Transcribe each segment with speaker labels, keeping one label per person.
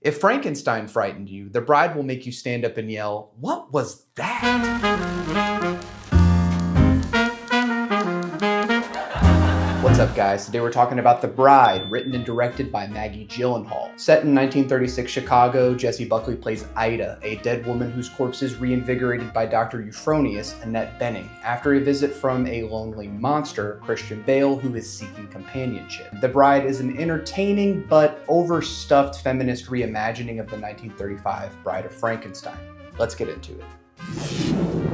Speaker 1: If Frankenstein frightened you, The Bride will make you stand up and yell, "What was that?" What's up, guys? Today we're talking about The Bride, written and directed by Maggie Gyllenhaal. Set in 1936 Chicago, Jessie Buckley plays Ida, a dead woman whose corpse is reinvigorated by Doctor Euphronius, Annette after a visit from a lonely monster, Christian Bale, who is seeking companionship. The Bride is an entertaining but overstuffed feminist reimagining of the 1935 Bride of Frankenstein. Let's get into it.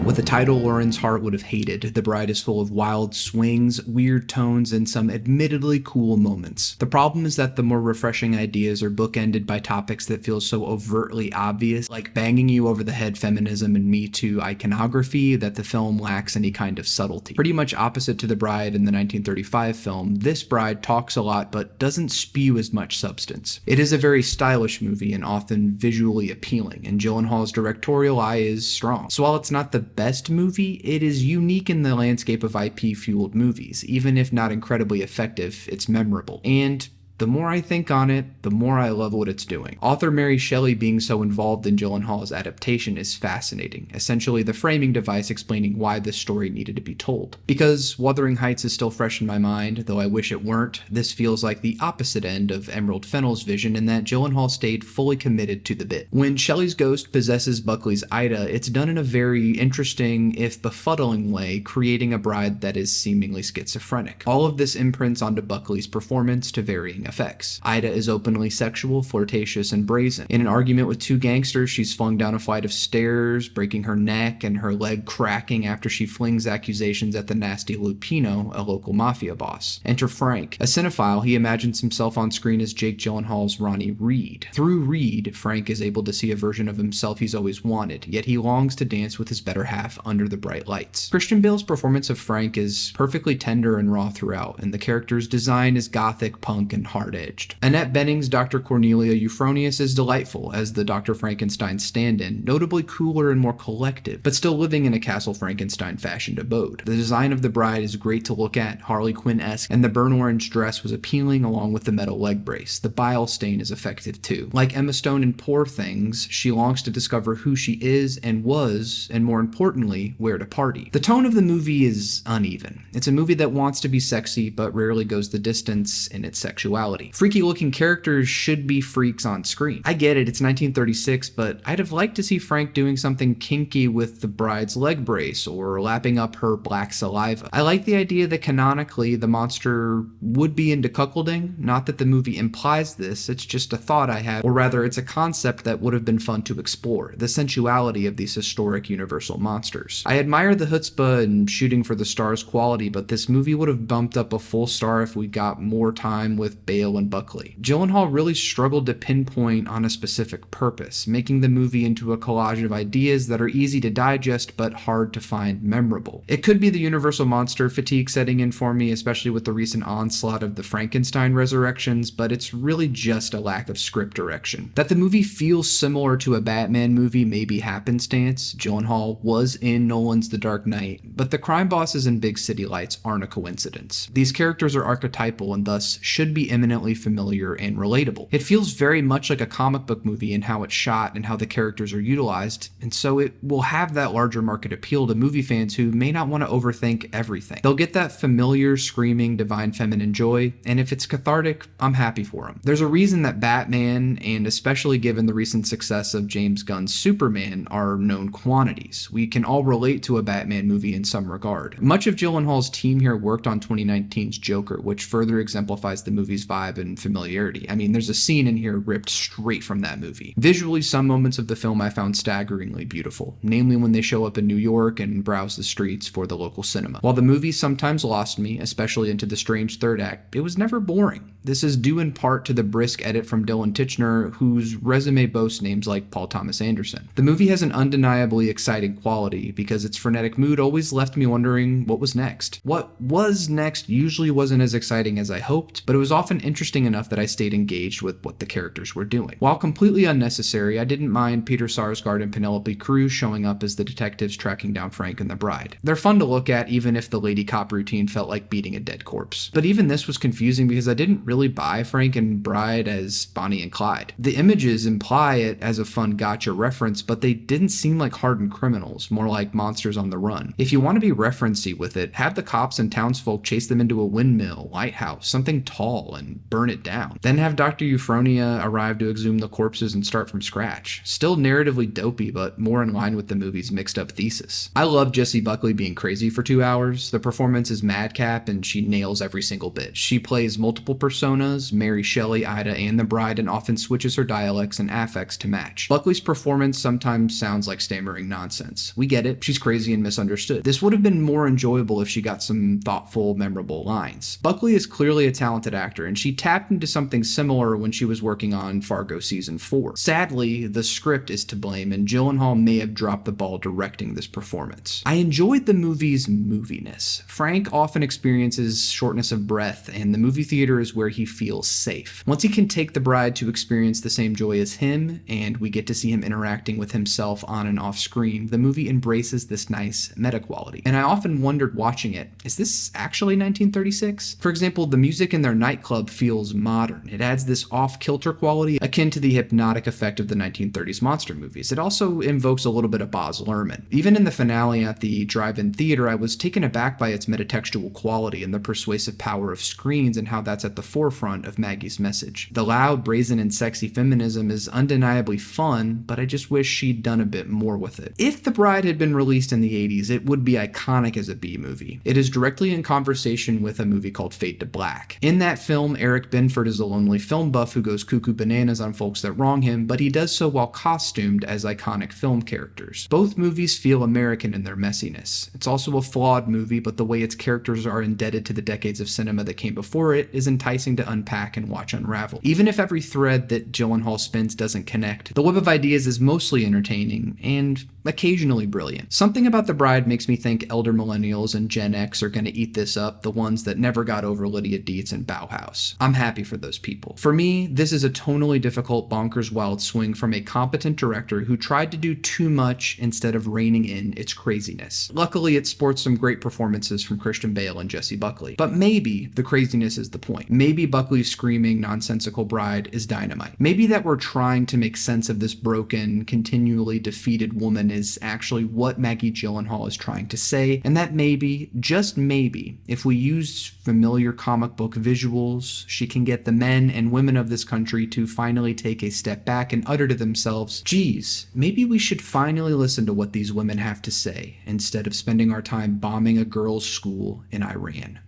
Speaker 1: With a title Lauren's heart would have hated, The Bride is full of wild swings, weird tones, and some admittedly cool moments. The problem is that the more refreshing ideas are bookended by topics that feel so overtly obvious, like banging you over the head feminism and Me Too iconography, that the film lacks any kind of subtlety. Pretty much opposite to The Bride in the 1935 film, this Bride talks a lot but doesn't spew as much substance. It is a very stylish movie and often visually appealing, and Gyllenhaal's directorial eye is strong. So while it's not the best movie, it is unique in the landscape of IP-fueled movies. Even if not incredibly effective, it's memorable. And the more I think on it, the more I love what it's doing. Author Mary Shelley being so involved in Gyllenhaal's adaptation is fascinating, essentially the framing device explaining why this story needed to be told. Because Wuthering Heights is still fresh in my mind, though I wish it weren't, this feels like the opposite end of Emerald Fennell's vision in that Gyllenhaal stayed fully committed to the bit. When Shelley's ghost possesses Buckley's Ida, it's done in a very interesting, if befuddling way, creating a bride that is seemingly schizophrenic. All of this imprints onto Buckley's performance to varying effects. Ida is openly sexual, flirtatious, and brazen. In an argument with two gangsters, she's flung down a flight of stairs, breaking her neck and her leg cracking after she flings accusations at the nasty Lupino, a local mafia boss. Enter Frank. A cinephile, he imagines himself on screen as Jake Gyllenhaal's Ronnie Reed. Through Reed, Frank is able to see a version of himself he's always wanted, yet he longs to dance with his better half under the bright lights. Christian Bale's performance of Frank is perfectly tender and raw throughout, and the character's design is gothic, punk, and hard-edged. Annette Bening's Dr. Cornelia Euphronius is delightful as the Dr. Frankenstein stand-in, notably cooler and more collective, but still living in a Castle Frankenstein-fashioned abode. The design of the bride is great to look at, Harley Quinn-esque, and the burnt orange dress was appealing along with the metal leg brace. The bile stain is effective too. Like Emma Stone in Poor Things, she longs to discover who she is and was, and more importantly, where to party. The tone of the movie is uneven. It's a movie that wants to be sexy, but rarely goes the distance in its sexuality. Freaky looking characters should be freaks on screen. I get it, it's 1936, but I'd have liked to see Frank doing something kinky with the bride's leg brace or lapping up her black saliva. I like the idea that canonically the monster would be into cuckolding, not that the movie implies this, it's just a thought I have, or rather it's a concept that would have been fun to explore, the sensuality of these historic universal monsters. I admire the chutzpah and shooting for the stars quality, but this movie would have bumped up a full star if we got more time with Bale and Buckley. Gyllenhaal really struggled to pinpoint on a specific purpose, making the movie into a collage of ideas that are easy to digest but hard to find memorable. It could be the universal monster fatigue setting in for me, especially with the recent onslaught of the Frankenstein resurrections, but it's really just a lack of script direction. That the movie feels similar to a Batman movie may be happenstance. Gyllenhaal was in Nolan's The Dark Knight, but the crime bosses and big city lights aren't a coincidence. These characters are archetypal and thus should be eminently familiar and relatable. It feels very much like a comic book movie in how it's shot and how the characters are utilized, and so it will have that larger market appeal to movie fans who may not want to overthink everything. They'll get that familiar, screaming, divine feminine joy, and if it's cathartic, I'm happy for them. There's a reason that Batman, and especially given the recent success of James Gunn's Superman, are known quantities. We can all relate to a Batman movie in some regard. Much of Gyllenhaal's team here worked on 2019's Joker, which further exemplifies the movie's vibe and familiarity. I mean, there's a scene in here ripped straight from that movie. Visually, some moments of the film I found staggeringly beautiful, namely when they show up in New York and browse the streets for the local cinema. While the movie sometimes lost me, especially into the strange third act, it was never boring. This is due in part to the brisk edit from Dylan Titchener, whose resume boasts names like Paul Thomas Anderson. The movie has an undeniably exciting quality because its frenetic mood always left me wondering what was next. What was next usually wasn't as exciting as I hoped, but it was often often interesting enough that I stayed engaged with what the characters were doing. While completely unnecessary, I didn't mind Peter Sarsgaard and Penelope Cruz showing up as the detectives tracking down Frank and the bride. They're fun to look at even if the lady cop routine felt like beating a dead corpse. But even this was confusing because I didn't really buy Frank and Bride as Bonnie and Clyde. The images imply it as a fun gotcha reference, but they didn't seem like hardened criminals, more like monsters on the run. If you want to be referencey with it, have the cops and townsfolk chase them into a windmill, lighthouse, something tall, and burn it down. Then have Doctor Euphronius arrive to exhume the corpses and start from scratch. Still narratively dopey, but more in line with the movie's mixed up thesis. I love Jessie Buckley being crazy for 2 hours. The performance is madcap and she nails every single bit. She plays multiple personas, Mary Shelley, Ida, and the bride, and often switches her dialects and affects to match. Buckley's performance sometimes sounds like stammering nonsense. We get it, she's crazy and misunderstood. This would have been more enjoyable if she got some thoughtful, memorable lines. Buckley is clearly a talented actor, and she tapped into something similar when she was working on Fargo season 4. Sadly, the script is to blame, and Gyllenhaal may have dropped the ball directing this performance. I enjoyed the movie's moviness. Frank often experiences shortness of breath, and the movie theater is where he feels safe. Once he can take the bride to experience the same joy as him, and we get to see him interacting with himself on and off screen, the movie embraces this nice meta quality. And I often wondered watching it, is this actually 1936? For example, the music in their nightclub feels modern. It adds this off-kilter quality akin to the hypnotic effect of the 1930s monster movies. It also invokes a little bit of Baz Luhrmann. Even in the finale at the drive-in theater, I was taken aback by its metatextual quality and the persuasive power of screens and how that's at the forefront of Maggie's message. The loud, brazen, and sexy feminism is undeniably fun, but I just wish she'd done a bit more with it. If The Bride had been released in the 80s, it would be iconic as a B-movie. It is directly in conversation with a movie called Fade to Black. In that film, Eric Binford is a lonely film buff who goes cuckoo bananas on folks that wrong him, but he does so while costumed as iconic film characters. Both movies feel American in their messiness. It's also a flawed movie, but the way its characters are indebted to the decades of cinema that came before it is enticing to unpack and watch unravel. Even if every thread that Gyllenhaal spins doesn't connect, the web of ideas is mostly entertaining and occasionally brilliant. Something about The Bride makes me think elder millennials and Gen X are going to eat this up, the ones that never got over Lydia Dietz and Bauhaus. I'm happy for those people. For me, this is a tonally difficult, bonkers wild swing from a competent director who tried to do too much instead of reining in its craziness. Luckily, it sports some great performances from Christian Bale and Jessie Buckley. But maybe the craziness is the point. Maybe Buckley's screaming, nonsensical bride is dynamite. Maybe that we're trying to make sense of this broken, continually defeated woman is actually what Maggie Gyllenhaal is trying to say, and that maybe, just maybe, if we use familiar comic book visuals, she can get the men and women of this country to finally take a step back and utter to themselves, geez, maybe we should finally listen to what these women have to say, instead of spending our time bombing a girls' school in Iran.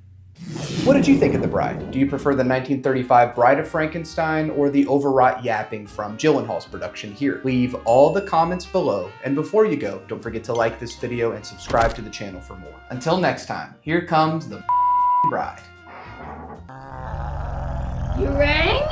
Speaker 2: What did you think of The Bride? Do you prefer the 1935 Bride of Frankenstein or the overwrought yapping from Gyllenhaal's production here? Leave all the comments below, and before you go, don't forget to like this video and subscribe to the channel for more. Until next time, here comes the bride.
Speaker 3: You rang?